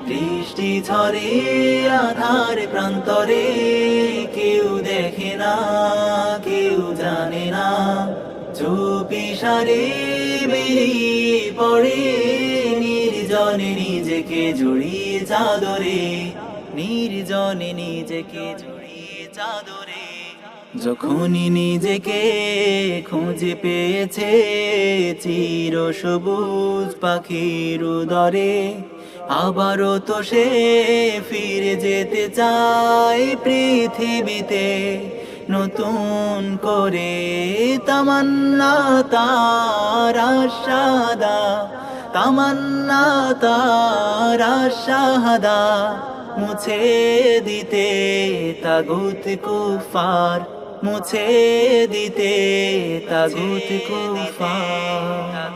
বৃষ্টি ঝরে আধার প্রান্তরে, কেউ দেখে না কেউ জানে না, চুপিসারে বেরিয়ে পড়ে নির্জনে নিজেকে জড়িয়ে চাদরে, নির্জনে নিজেকে জড়িয়ে চাদরে। যখনই নিজেকে খুঁজে পেয়েছে চির সবুজ পাখির উদরে, আবারও তো সে ফিরে যেতে চায় পৃথিবীতে নতুন করে। তামান্না তার আশাদা, তামান্না তার আশাদা, মুছে দিতে তাগুত কুফার, মুছে দিতে তাগুত কুফার।